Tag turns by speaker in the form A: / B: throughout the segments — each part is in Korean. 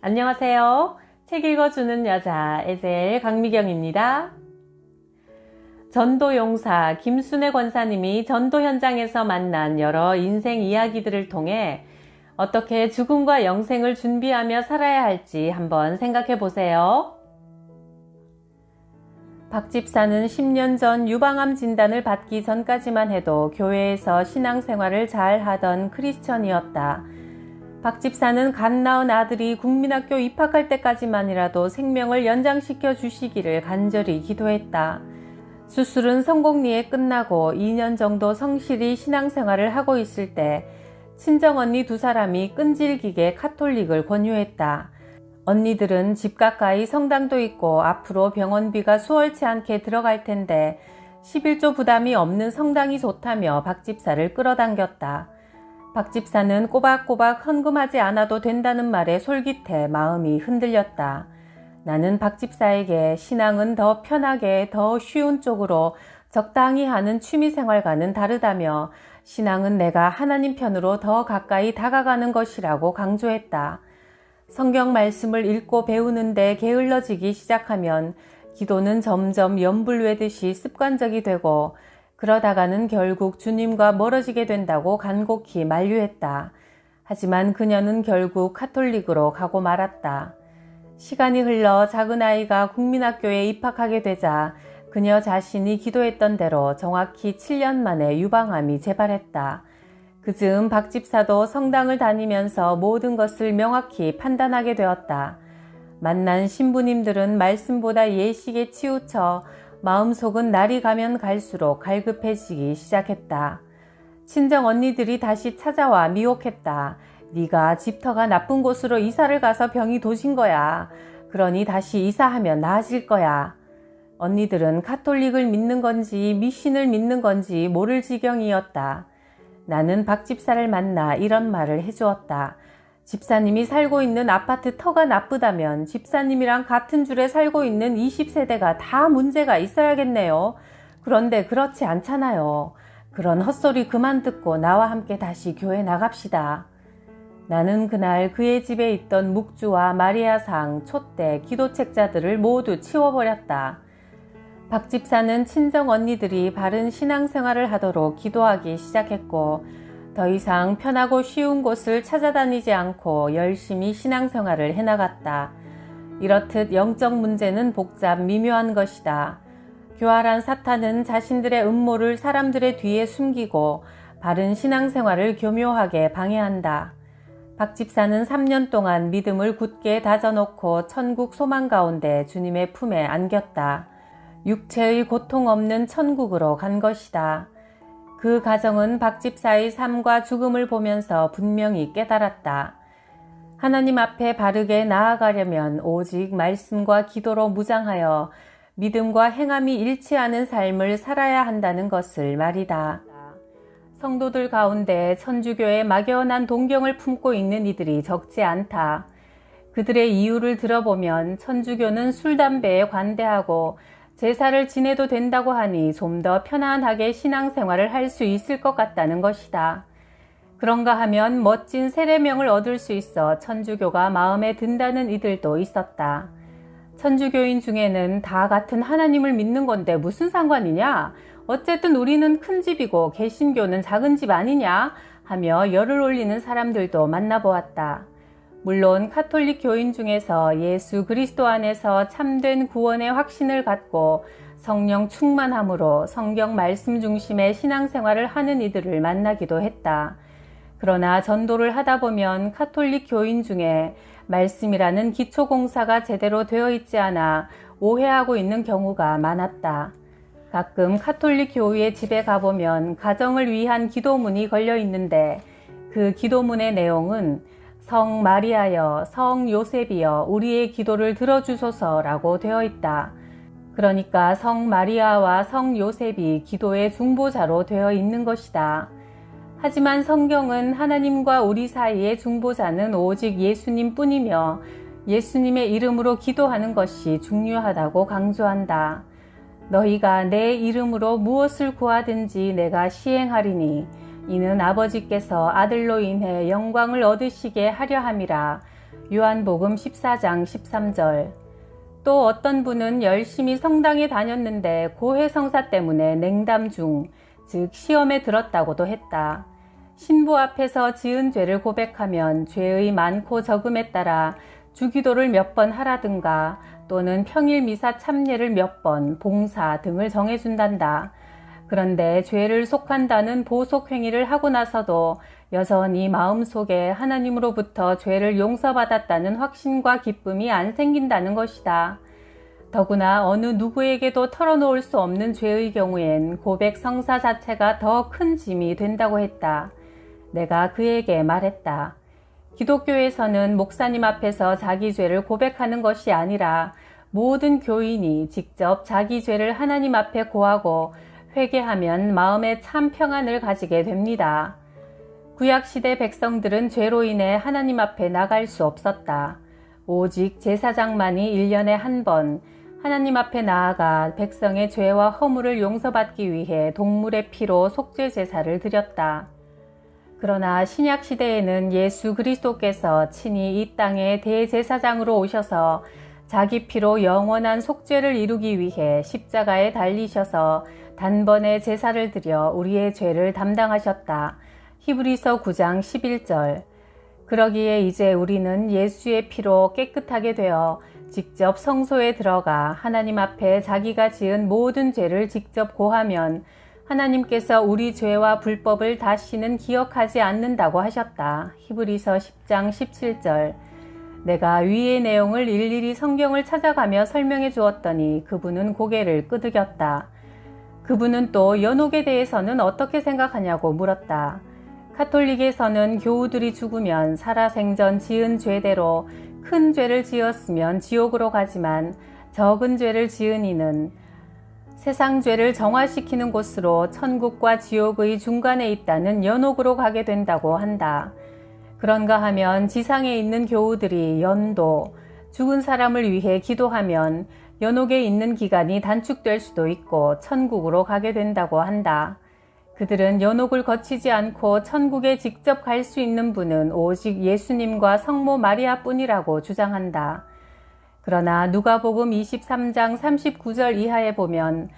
A: 안녕하세요. 책 읽어주는 여자 에젤 강미경입니다. 전도용사 김순애 권사님이 전도 현장에서 만난 여러 인생 이야기들을 통해 어떻게 죽음과 영생을 준비하며 살아야 할지 한번 생각해 보세요. 박 집사는 10년 전 유방암 진단을 받기 전까지만 해도 교회에서 신앙생활을 잘 하던 크리스천이었다. 박 집사는 갓 낳은 아들이 국민학교 입학할 때까지만이라도 생명을 연장시켜 주시기를 간절히 기도했다. 수술은 성공리에 끝나고 2년 정도 성실히 신앙생활을 하고 있을 때 친정언니 두 사람이 끈질기게 카톨릭을 권유했다. 언니들은 집 가까이 성당도 있고 앞으로 병원비가 수월치 않게 들어갈 텐데 11조 부담이 없는 성당이 좋다며 박 집사를 끌어당겼다. 박 집사는 꼬박꼬박 헌금하지 않아도 된다는 말에 솔깃해 마음이 흔들렸다. 나는 박 집사에게 신앙은 더 편하게 더 쉬운 쪽으로 적당히 하는 취미생활과는 다르다며 신앙은 내가 하나님 편으로 더 가까이 다가가는 것이라고 강조했다. 성경 말씀을 읽고 배우는데 게을러지기 시작하면 기도는 점점 연불외듯이 습관적이 되고 그러다가는 결국 주님과 멀어지게 된다고 간곡히 만류했다. 하지만 그녀는 결국 카톨릭으로 가고 말았다. 시간이 흘러 작은 아이가 국민학교에 입학하게 되자 그녀 자신이 기도했던 대로 정확히 7년 만에 유방암이 재발했다. 그즈음 박 집사도 성당을 다니면서 모든 것을 명확히 판단하게 되었다. 만난 신부님들은 말씀보다 예식에 치우쳐 마음속은 날이 가면 갈수록 갈급해지기 시작했다. 친정 언니들이 다시 찾아와 미혹했다. 네가 집터가 나쁜 곳으로 이사를 가서 병이 도진 거야. 그러니 다시 이사하면 나아질 거야. 언니들은 카톨릭을 믿는 건지 미신을 믿는 건지 모를 지경이었다. 나는 박 집사를 만나 이런 말을 해주었다. 집사님이 살고 있는 아파트 터가 나쁘다면 집사님이랑 같은 줄에 살고 있는 20세대가 다 문제가 있어야겠네요. 그런데 그렇지 않잖아요. 그런 헛소리 그만 듣고 나와 함께 다시 교회 나갑시다. 나는 그날 그의 집에 있던 묵주와 마리아상, 촛대, 기도책자들을 모두 치워버렸다. 박 집사는 친정 언니들이 바른 신앙생활을 하도록 기도하기 시작했고 더 이상 편하고 쉬운 곳을 찾아다니지 않고 열심히 신앙생활을 해나갔다. 이렇듯 영적 문제는 복잡 미묘한 것이다. 교활한 사탄은 자신들의 음모를 사람들의 뒤에 숨기고 바른 신앙생활을 교묘하게 방해한다. 박 집사는 3년 동안 믿음을 굳게 다져놓고 천국 소망 가운데 주님의 품에 안겼다. 육체의 고통 없는 천국으로 간 것이다. 그 가정은 박 집사의 삶과 죽음을 보면서 분명히 깨달았다. 하나님 앞에 바르게 나아가려면 오직 말씀과 기도로 무장하여 믿음과 행함이 일치하는 삶을 살아야 한다는 것을 말이다. 성도들 가운데 천주교의 막연한 동경을 품고 있는 이들이 적지 않다. 그들의 이유를 들어보면 천주교는 술, 담배에 관대하고 제사를 지내도 된다고 하니 좀 더 편안하게 신앙생활을 할 수 있을 것 같다는 것이다. 그런가 하면 멋진 세례명을 얻을 수 있어 천주교가 마음에 든다는 이들도 있었다. 천주교인 중에는 다 같은 하나님을 믿는 건데 무슨 상관이냐? 어쨌든 우리는 큰 집이고 개신교는 작은 집 아니냐? 하며 열을 올리는 사람들도 만나보았다. 물론 카톨릭 교인 중에서 예수 그리스도 안에서 참된 구원의 확신을 갖고 성령 충만함으로 성경 말씀 중심의 신앙생활을 하는 이들을 만나기도 했다. 그러나 전도를 하다 보면 카톨릭 교인 중에 말씀이라는 기초공사가 제대로 되어 있지 않아 오해하고 있는 경우가 많았다. 가끔 카톨릭 교우의 집에 가보면 가정을 위한 기도문이 걸려 있는데 그 기도문의 내용은 성 마리아여, 성 요셉이여 우리의 기도를 들어주소서라고 되어 있다. 그러니까 성 마리아와 성 요셉이 기도의 중보자로 되어 있는 것이다. 하지만 성경은 하나님과 우리 사이의 중보자는 오직 예수님 뿐이며 예수님의 이름으로 기도하는 것이 중요하다고 강조한다. 너희가 내 이름으로 무엇을 구하든지 내가 시행하리니 이는 아버지께서 아들로 인해 영광을 얻으시게 하려 함이라. 요한복음 14장 13절. 또 어떤 분은 열심히 성당에 다녔는데 고해성사 때문에 냉담 중, 즉 시험에 들었다고도 했다. 신부 앞에서 지은 죄를 고백하면 죄의 많고 적음에 따라 주기도를 몇 번 하라든가 또는 평일 미사 참례를 몇 번, 봉사 등을 정해준단다. 그런데 죄를 속한다는 보속 행위를 하고 나서도 여전히 마음속에 하나님으로부터 죄를 용서받았다는 확신과 기쁨이 안 생긴다는 것이다. 더구나 어느 누구에게도 털어놓을 수 없는 죄의 경우엔 고백 성사 자체가 더 큰 짐이 된다고 했다. 내가 그에게 말했다. 기독교에서는 목사님 앞에서 자기 죄를 고백하는 것이 아니라 모든 교인이 직접 자기 죄를 하나님 앞에 고하고 회개하면 마음에 참 평안을 가지게 됩니다. 구약시대 백성들은 죄로 인해 하나님 앞에 나갈 수 없었다. 오직 제사장만이 1년에 한 번 하나님 앞에 나아가 백성의 죄와 허물을 용서받기 위해 동물의 피로 속죄 제사를 드렸다. 그러나 신약시대에는 예수 그리스도께서 친히 이 땅에 대제사장으로 오셔서 자기 피로 영원한 속죄를 이루기 위해 십자가에 달리셔서 단번에 제사를 드려 우리의 죄를 담당하셨다. 히브리서 9장 11절. 그러기에 이제 우리는 예수의 피로 깨끗하게 되어 직접 성소에 들어가 하나님 앞에 자기가 지은 모든 죄를 직접 고하면 하나님께서 우리 죄와 불법을 다시는 기억하지 않는다고 하셨다. 히브리서 10장 17절. 내가 위의 내용을 일일이 성경을 찾아가며 설명해 주었더니 그분은 고개를 끄덕였다. 그분은 또 연옥에 대해서는 어떻게 생각하냐고 물었다. 카톨릭에서는 교우들이 죽으면 살아생전 지은 죄대로 큰 죄를 지었으면 지옥으로 가지만 적은 죄를 지은 이는 세상 죄를 정화시키는 곳으로 천국과 지옥의 중간에 있다는 연옥으로 가게 된다고 한다. 그런가 하면 지상에 있는 교우들이 연도, 죽은 사람을 위해 기도하면 연옥에 있는 기간이 단축될 수도 있고 천국으로 가게 된다고 한다. 그들은 연옥을 거치지 않고 천국에 직접 갈 수 있는 분은 오직 예수님과 성모 마리아 뿐이라고 주장한다. 그러나 누가복음 23장 39절 이하에 보면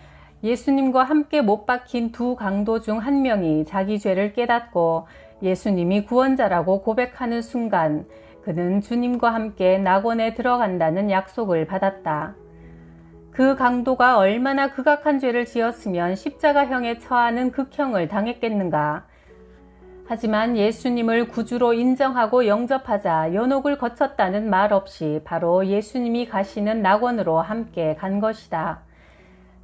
A: 예수님과 함께 못 박힌 두 강도 중 한 명이 자기 죄를 깨닫고 예수님이 구원자라고 고백하는 순간 그는 주님과 함께 낙원에 들어간다는 약속을 받았다. 그 강도가 얼마나 극악한 죄를 지었으면 십자가형에 처하는 극형을 당했겠는가. 하지만 예수님을 구주로 인정하고 영접하자 연옥을 거쳤다는 말 없이 바로 예수님이 가시는 낙원으로 함께 간 것이다.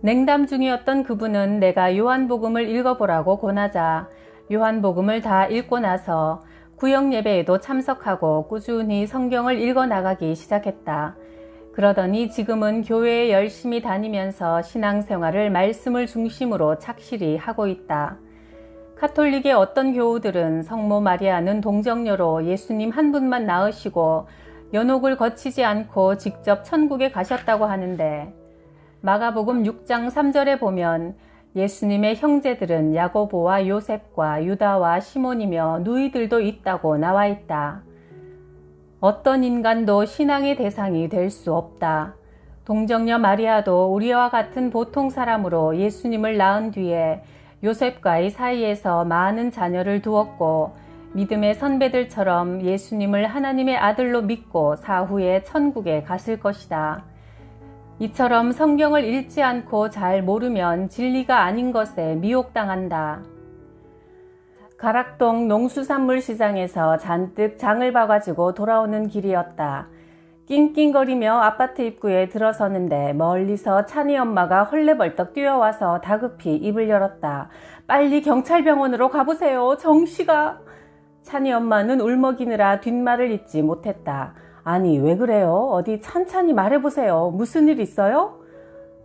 A: 냉담 중이었던 그분은 내가 요한복음을 읽어보라고 권하자 요한복음을 다 읽고 나서 구역 예배에도 참석하고 꾸준히 성경을 읽어나가기 시작했다. 그러더니 지금은 교회에 열심히 다니면서 신앙생활을 말씀을 중심으로 착실히 하고 있다. 카톨릭의 어떤 교우들은 성모 마리아는 동정녀로 예수님 한 분만 낳으시고 연옥을 거치지 않고 직접 천국에 가셨다고 하는데 마가복음 6장 3절에 보면 예수님의 형제들은 야고보와 요셉과 유다와 시몬이며 누이들도 있다고 나와 있다. 어떤 인간도 신앙의 대상이 될 수 없다. 동정녀 마리아도 우리와 같은 보통 사람으로 예수님을 낳은 뒤에 요셉과의 사이에서 많은 자녀를 두었고 믿음의 선배들처럼 예수님을 하나님의 아들로 믿고 사후에 천국에 갔을 것이다. 이처럼 성경을 읽지 않고 잘 모르면 진리가 아닌 것에 미혹당한다. 가락동 농수산물 시장에서 잔뜩 장을 봐가지고 돌아오는 길이었다. 낑낑거리며 아파트 입구에 들어서는데 멀리서 찬이 엄마가 헐레벌떡 뛰어와서 다급히 입을 열었다. 빨리 경찰병원으로 가보세요. 정씨가. 찬이 엄마는 울먹이느라 뒷말을 잇지 못했다. 아니 왜 그래요? 어디 찬찬히 말해보세요. 무슨 일 있어요?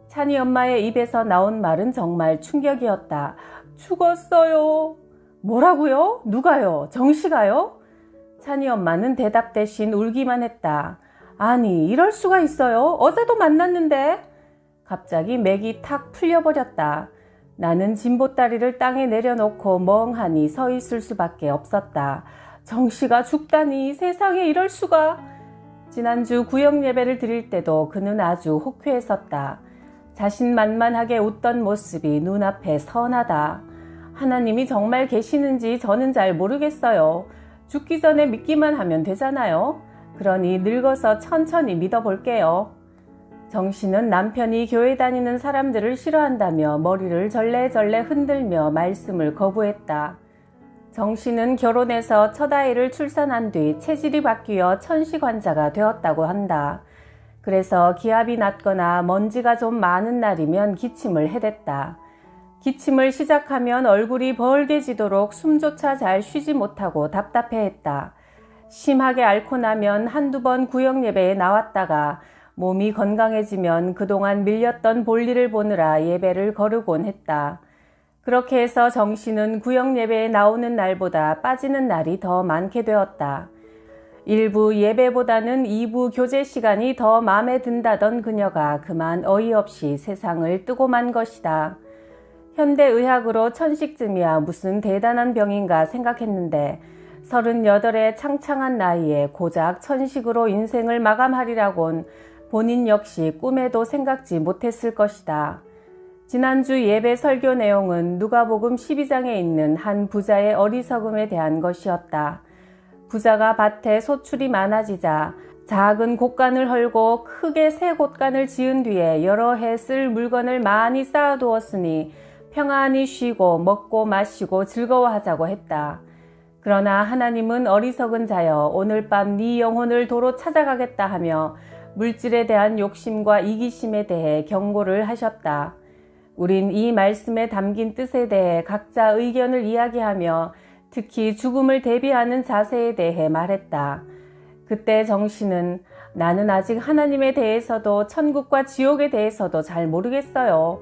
A: 찬이 엄마의 입에서 나온 말은 정말 충격이었다. 죽었어요. 뭐라고요? 누가요? 정씨가요? 찬이 엄마는 대답 대신 울기만 했다. 아니 이럴 수가 있어요? 어제도 만났는데. 갑자기 맥이 탁 풀려버렸다. 나는 진보다리를 땅에 내려놓고 멍하니 서 있을 수밖에 없었다. 정씨가 죽다니 세상에 이럴 수가. 지난주 구역 예배를 드릴 때도 그는 아주 호쾌했었다. 자신만만하게 웃던 모습이 눈앞에 선하다. 하나님이 정말 계시는지 저는 잘 모르겠어요. 죽기 전에 믿기만 하면 되잖아요. 그러니 늙어서 천천히 믿어볼게요. 정 씨는 남편이 교회 다니는 사람들을 싫어한다며 머리를 절레절레 흔들며 말씀을 거부했다. 정 씨는 결혼해서 첫 아이를 출산한 뒤 체질이 바뀌어 천식환자가 되었다고 한다. 그래서 기압이 낮거나 먼지가 좀 많은 날이면 기침을 해댔다. 기침을 시작하면 얼굴이 벌게지도록 숨조차 잘 쉬지 못하고 답답해했다. 심하게 앓고 나면 한두 번 구역 예배에 나왔다가 몸이 건강해지면 그동안 밀렸던 볼일을 보느라 예배를 거르곤 했다. 그렇게 해서 정 씨는 구역 예배에 나오는 날보다 빠지는 날이 더 많게 되었다. 일부 예배보다는 2부 교제 시간이 더 마음에 든다던 그녀가 그만 어이없이 세상을 뜨고 만 것이다. 현대의학으로 천식쯤이야 무슨 대단한 병인가 생각했는데 38의 창창한 나이에 고작 천식으로 인생을 마감하리라곤 본인 역시 꿈에도 생각지 못했을 것이다. 지난주 예배 설교 내용은 누가복음 12장에 있는 한 부자의 어리석음에 대한 것이었다. 부자가 밭에 소출이 많아지자 작은 곳간을 헐고 크게 새 곳간을 지은 뒤에 여러 해 쓸 물건을 많이 쌓아두었으니 평안히 쉬고 먹고 마시고 즐거워하자고 했다. 그러나 하나님은 어리석은 자여 오늘 밤 네 영혼을 도로 찾아가겠다 하며 물질에 대한 욕심과 이기심에 대해 경고를 하셨다. 우린 이 말씀에 담긴 뜻에 대해 각자 의견을 이야기하며 특히 죽음을 대비하는 자세에 대해 말했다. 그때 정 씨는 나는 아직 하나님에 대해서도 천국과 지옥에 대해서도 잘 모르겠어요.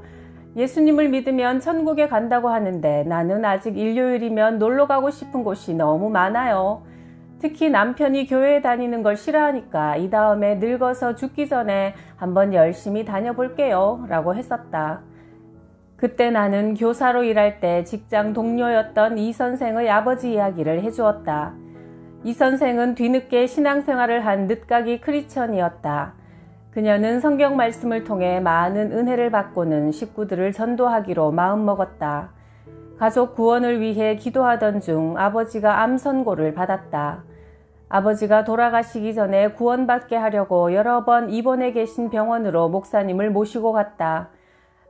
A: 예수님을 믿으면 천국에 간다고 하는데 나는 아직 일요일이면 놀러 가고 싶은 곳이 너무 많아요. 특히 남편이 교회에 다니는 걸 싫어하니까 이 다음에 늙어서 죽기 전에 한번 열심히 다녀볼게요 라고 했었다. 그때 나는 교사로 일할 때 직장 동료였던 이 선생의 아버지 이야기를 해주었다. 이 선생은 뒤늦게 신앙생활을 한 늦가기 크리스천이었다. 그녀는 성경 말씀을 통해 많은 은혜를 받고는 식구들을 전도하기로 마음먹었다. 가족 구원을 위해 기도하던 중 아버지가 암 선고를 받았다. 아버지가 돌아가시기 전에 구원받게 하려고 여러 번 입원해 계신 병원으로 목사님을 모시고 갔다.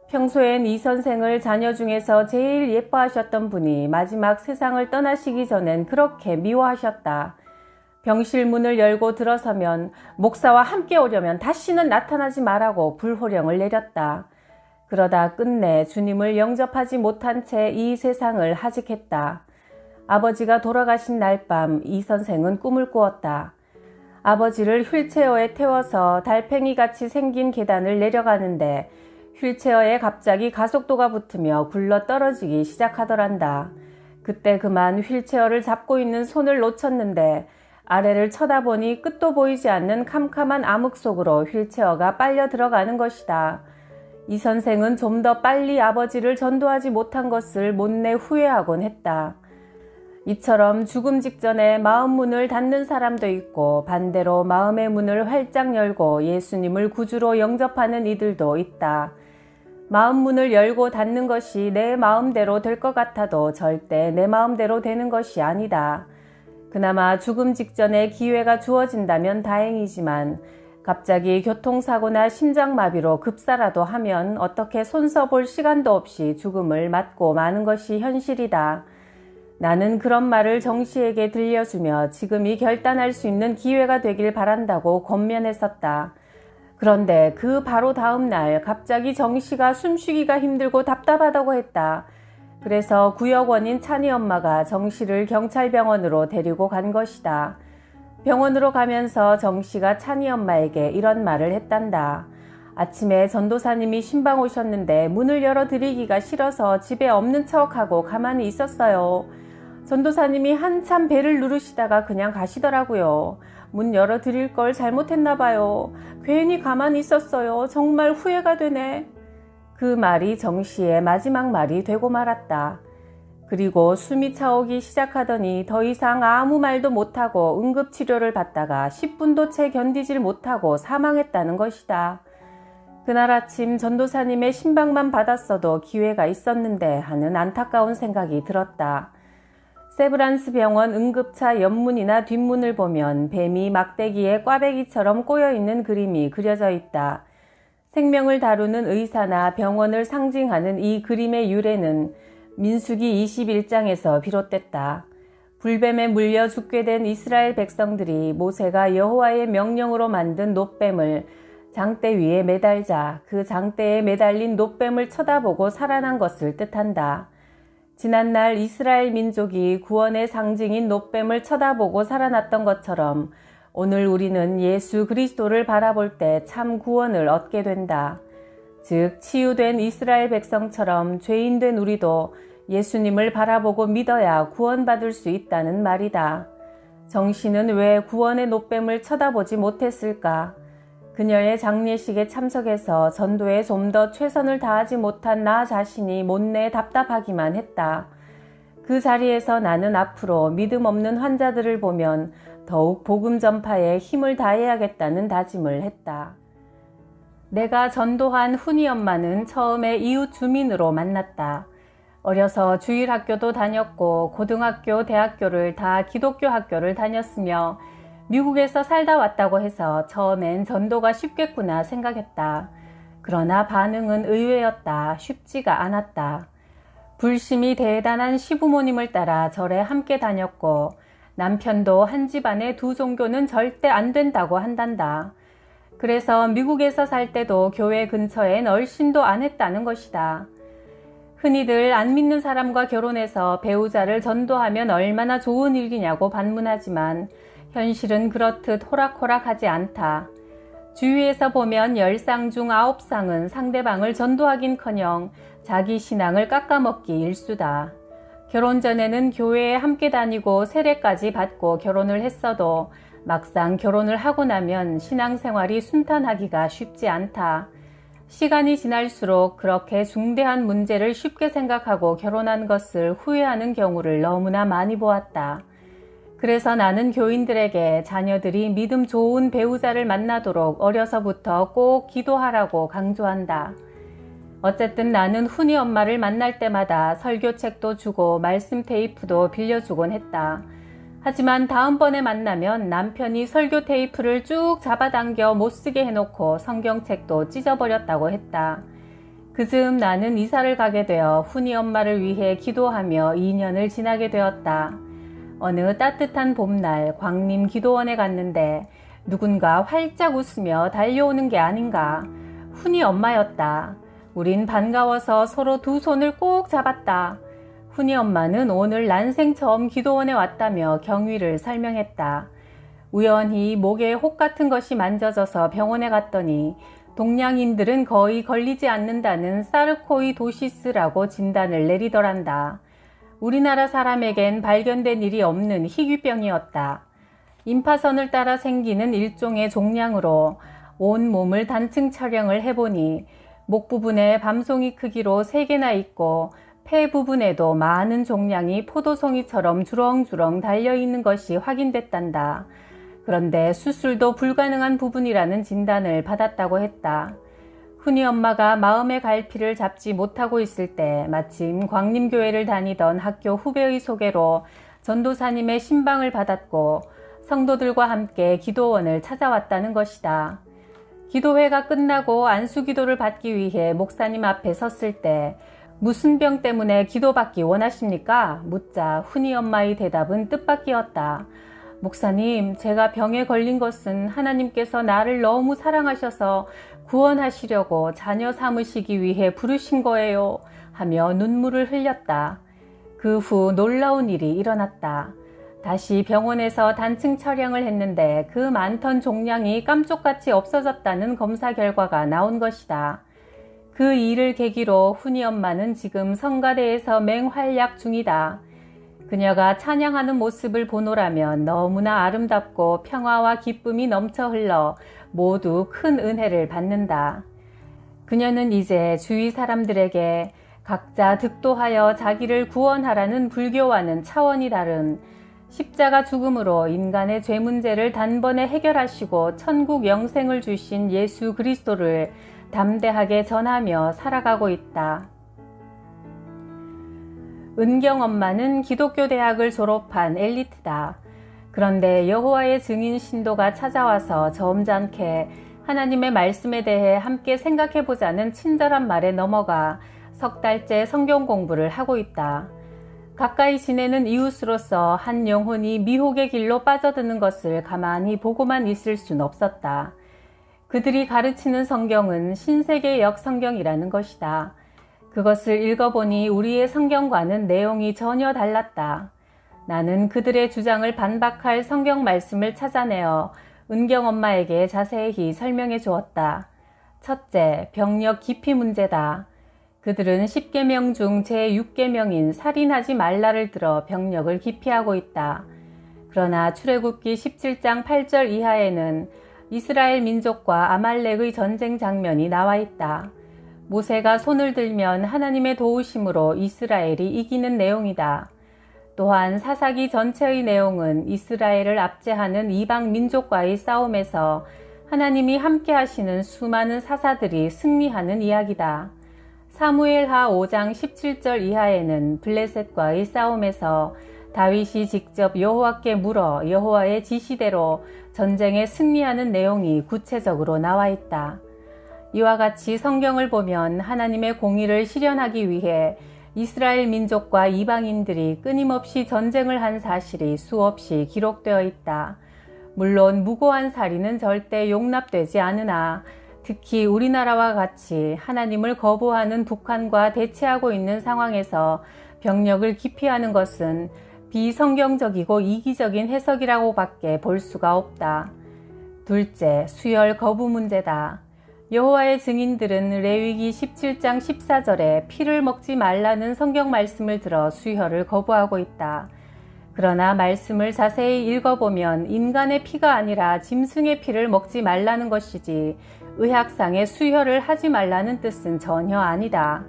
A: 평소엔 이 선생을 자녀 중에서 제일 예뻐하셨던 분이 마지막 세상을 떠나시기 전엔 그렇게 미워하셨다. 병실 문을 열고 들어서면 목사와 함께 오려면 다시는 나타나지 말라고 불호령을 내렸다. 그러다 끝내 주님을 영접하지 못한 채 이 세상을 하직했다. 아버지가 돌아가신 날 밤 이 선생은 꿈을 꾸었다. 아버지를 휠체어에 태워서 달팽이같이 생긴 계단을 내려가는데 휠체어에 갑자기 가속도가 붙으며 굴러 떨어지기 시작하더란다. 그때 그만 휠체어를 잡고 있는 손을 놓쳤는데 아래를 쳐다보니 끝도 보이지 않는 캄캄한 암흑 속으로 휠체어가 빨려 들어가는 것이다. 이 선생은 좀 더 빨리 아버지를 전도하지 못한 것을 못내 후회하곤 했다. 이처럼 죽음 직전에 마음 문을 닫는 사람도 있고 반대로 마음의 문을 활짝 열고 예수님을 구주로 영접하는 이들도 있다. 마음 문을 열고 닫는 것이 내 마음대로 될 것 같아도 절대 내 마음대로 되는 것이 아니다. 그나마 죽음 직전에 기회가 주어진다면 다행이지만 갑자기 교통사고나 심장마비로 급사라도 하면 어떻게 손서볼 시간도 없이 죽음을 맞고 마는 것이 현실이다. 나는 그런 말을 정 씨에게 들려주며 지금이 결단할 수 있는 기회가 되길 바란다고 권면했었다. 그런데 그 바로 다음 날 갑자기 정 씨가 숨쉬기가 힘들고 답답하다고 했다. 그래서 구역원인 찬이 엄마가 정 씨를 경찰병원으로 데리고 간 것이다. 병원으로 가면서 정 씨가 찬이 엄마에게 이런 말을 했단다. 아침에 전도사님이 신방 오셨는데 문을 열어드리기가 싫어서 집에 없는 척하고 가만히 있었어요. 전도사님이 한참 배를 누르시다가 그냥 가시더라고요. 문 열어드릴 걸 잘못했나 봐요. 괜히 가만히 있었어요. 정말 후회가 되네. 그 말이 정 씨의 마지막 말이 되고 말았다. 그리고 숨이 차오기 시작하더니 더 이상 아무 말도 못하고 응급치료를 받다가 10분도 채 견디질 못하고 사망했다는 것이다. 그날 아침 전도사님의 신방만 받았어도 기회가 있었는데 하는 안타까운 생각이 들었다. 세브란스 병원 응급차 옆문이나 뒷문을 보면 뱀이 막대기에 꽈배기처럼 꼬여있는 그림이 그려져 있다. 생명을 다루는 의사나 병원을 상징하는 이 그림의 유래는 민수기 21장에서 비롯됐다. 불뱀에 물려 죽게 된 이스라엘 백성들이 모세가 여호와의 명령으로 만든 놋뱀을 장대 위에 매달자 그 장대에 매달린 놋뱀을 쳐다보고 살아난 것을 뜻한다. 지난날 이스라엘 민족이 구원의 상징인 놋뱀을 쳐다보고 살아났던 것처럼 오늘 우리는 예수 그리스도를 바라볼 때 참 구원을 얻게 된다. 즉 치유된 이스라엘 백성처럼 죄인된 우리도 예수님을 바라보고 믿어야 구원받을 수 있다는 말이다. 정씨는 왜 구원의 놋뱀을 쳐다보지 못했을까? 그녀의 장례식에 참석해서 전도에 좀 더 최선을 다하지 못한 나 자신이 못내 답답하기만 했다. 그 자리에서 나는 앞으로 믿음 없는 환자들을 보면 더욱 복음 전파에 힘을 다해야겠다는 다짐을 했다. 내가 전도한 훈이 엄마는 처음에 이웃 주민으로 만났다. 어려서 주일학교도 다녔고 고등학교, 대학교를 다 기독교 학교를 다녔으며 미국에서 살다 왔다고 해서 처음엔 전도가 쉽겠구나 생각했다. 그러나 반응은 의외였다. 쉽지가 않았다. 불심이 대단한 시부모님을 따라 절에 함께 다녔고 남편도 한 집안에 두 종교는 절대 안 된다고 한단다. 그래서 미국에서 살 때도 교회 근처엔 얼씬도 안 했다는 것이다. 흔히들 안 믿는 사람과 결혼해서 배우자를 전도하면 얼마나 좋은 일이냐고 반문하지만 현실은 그렇듯 호락호락하지 않다. 주위에서 보면 10상 중 9상은 상대방을 전도하긴커녕 자기 신앙을 깎아먹기 일쑤다. 결혼 전에는 교회에 함께 다니고 세례까지 받고 결혼을 했어도 막상 결혼을 하고 나면 신앙생활이 순탄하기가 쉽지 않다. 시간이 지날수록 그렇게 중대한 문제를 쉽게 생각하고 결혼한 것을 후회하는 경우를 너무나 많이 보았다. 그래서 나는 교인들에게 자녀들이 믿음 좋은 배우자를 만나도록 어려서부터 꼭 기도하라고 강조한다. 어쨌든 나는 훈이 엄마를 만날 때마다 설교책도 주고 말씀 테이프도 빌려주곤 했다. 하지만 다음번에 만나면 남편이 설교 테이프를 쭉 잡아당겨 못쓰게 해놓고 성경책도 찢어버렸다고 했다. 그즈음 나는 이사를 가게 되어 훈이 엄마를 위해 기도하며 2년을 지나게 되었다. 어느 따뜻한 봄날 광림 기도원에 갔는데 누군가 활짝 웃으며 달려오는 게 아닌가. 훈이 엄마였다. 우린 반가워서 서로 두 손을 꼭 잡았다. 훈이 엄마는 오늘 난생 처음 기도원에 왔다며 경위를 설명했다. 우연히 목에 혹 같은 것이 만져져서 병원에 갔더니 동양인들은 거의 걸리지 않는다는 사르코이도시스라고 진단을 내리더란다. 우리나라 사람에겐 발견된 일이 없는 희귀병이었다. 임파선을 따라 생기는 일종의 종양으로 온 몸을 단층 촬영을 해보니 목 부분에 밤송이 크기로 3개나 있고 폐 부분에도 많은 종양이 포도송이처럼 주렁주렁 달려있는 것이 확인됐단다. 그런데 수술도 불가능한 부분이라는 진단을 받았다고 했다. 훈이 엄마가 마음의 갈피를 잡지 못하고 있을 때 마침 광림교회를 다니던 학교 후배의 소개로 전도사님의 신방을 받았고 성도들과 함께 기도원을 찾아왔다는 것이다. 기도회가 끝나고 안수기도를 받기 위해 목사님 앞에 섰을 때 무슨 병 때문에 기도받기 원하십니까? 묻자 훈이 엄마의 대답은 뜻밖이었다. 목사님, 제가 병에 걸린 것은 하나님께서 나를 너무 사랑하셔서 구원하시려고 자녀 삼으시기 위해 부르신 거예요. 하며 눈물을 흘렸다. 그 후 놀라운 일이 일어났다. 다시 병원에서 단층 촬영을 했는데 그 많던 종양이 깜쪽같이 없어졌다는 검사 결과가 나온 것이다. 그 일을 계기로 훈이 엄마는 지금 성가대에서 맹활약 중이다. 그녀가 찬양하는 모습을 보노라면 너무나 아름답고 평화와 기쁨이 넘쳐 흘러 모두 큰 은혜를 받는다. 그녀는 이제 주위 사람들에게 각자 득도하여 자기를 구원하라는 불교와는 차원이 다른 십자가 죽음으로 인간의 죄 문제를 단번에 해결하시고 천국 영생을 주신 예수 그리스도를 담대하게 전하며 살아가고 있다. 은경 엄마는 기독교 대학을 졸업한 엘리트다. 그런데 여호와의 증인 신도가 찾아와서 점잖게 하나님의 말씀에 대해 함께 생각해보자는 친절한 말에 넘어가 석 달째 성경 공부를 하고 있다. 가까이 지내는 이웃으로서 한 영혼이 미혹의 길로 빠져드는 것을 가만히 보고만 있을 순 없었다. 그들이 가르치는 성경은 신세계역 성경이라는 것이다. 그것을 읽어보니 우리의 성경과는 내용이 전혀 달랐다. 나는 그들의 주장을 반박할 성경 말씀을 찾아내어 은경 엄마에게 자세히 설명해 주었다. 첫째, 병력 기피 문제다. 그들은 10계명 중 제6계명인 살인하지 말라를 들어 병력을 기피하고 있다. 그러나 출애굽기 17장 8절 이하에는 이스라엘 민족과 아말렉의 전쟁 장면이 나와 있다. 모세가 손을 들면 하나님의 도우심으로 이스라엘이 이기는 내용이다. 또한 사사기 전체의 내용은 이스라엘을 압제하는 이방 민족과의 싸움에서 하나님이 함께 하시는 수많은 사사들이 승리하는 이야기다. 사무엘하 5장 17절 이하에는 블레셋과의 싸움에서 다윗이 직접 여호와께 물어 여호와의 지시대로 전쟁에 승리하는 내용이 구체적으로 나와 있다. 이와 같이 성경을 보면 하나님의 공의를 실현하기 위해 이스라엘 민족과 이방인들이 끊임없이 전쟁을 한 사실이 수없이 기록되어 있다. 물론 무고한 살인은 절대 용납되지 않으나 특히 우리나라와 같이 하나님을 거부하는 북한과 대치하고 있는 상황에서 병력을 기피하는 것은 비성경적이고 이기적인 해석이라고 밖에 볼 수가 없다. 둘째, 수혈 거부 문제다. 여호와의 증인들은 레위기 17장 14절에 피를 먹지 말라는 성경 말씀을 들어 수혈을 거부하고 있다. 그러나 말씀을 자세히 읽어보면 인간의 피가 아니라 짐승의 피를 먹지 말라는 것이지 의학상의 수혈을 하지 말라는 뜻은 전혀 아니다.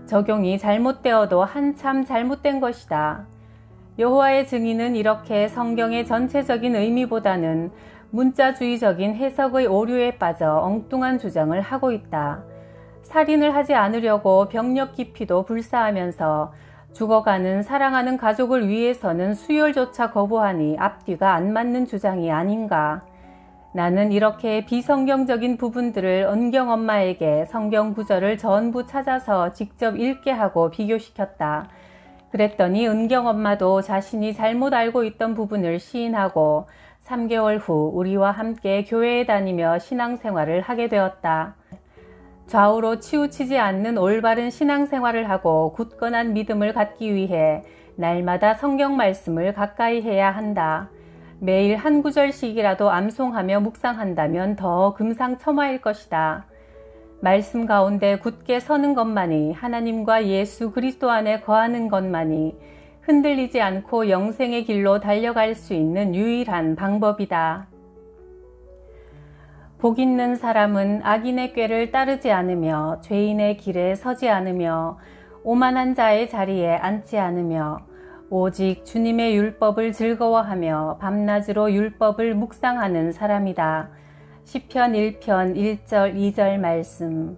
A: 적용이 잘못되어도 한참 잘못된 것이다. 여호와의 증인은 이렇게 성경의 전체적인 의미보다는 문자주의적인 해석의 오류에 빠져 엉뚱한 주장을 하고 있다. 살인을 하지 않으려고 병력 기피도 불사하면서 죽어가는 사랑하는 가족을 위해서는 수혈조차 거부하니 앞뒤가 안 맞는 주장이 아닌가. 나는 이렇게 비성경적인 부분들을 은경 엄마에게 성경 구절을 전부 찾아서 직접 읽게 하고 비교시켰다. 그랬더니 은경 엄마도 자신이 잘못 알고 있던 부분을 시인하고 3개월 후 우리와 함께 교회에 다니며 신앙생활을 하게 되었다. 좌우로 치우치지 않는 올바른 신앙생활을 하고 굳건한 믿음을 갖기 위해 날마다 성경 말씀을 가까이 해야 한다. 매일 한 구절씩이라도 암송하며 묵상한다면 더 금상첨화일 것이다. 말씀 가운데 굳게 서는 것만이 하나님과 예수 그리스도 안에 거하는 것만이 흔들리지 않고 영생의 길로 달려갈 수 있는 유일한 방법이다. 복 있는 사람은 악인의 꾀를 따르지 않으며 죄인의 길에 서지 않으며 오만한 자의 자리에 앉지 않으며 오직 주님의 율법을 즐거워하며 밤낮으로 율법을 묵상하는 사람이다. 시편 1편 1절 2절 말씀.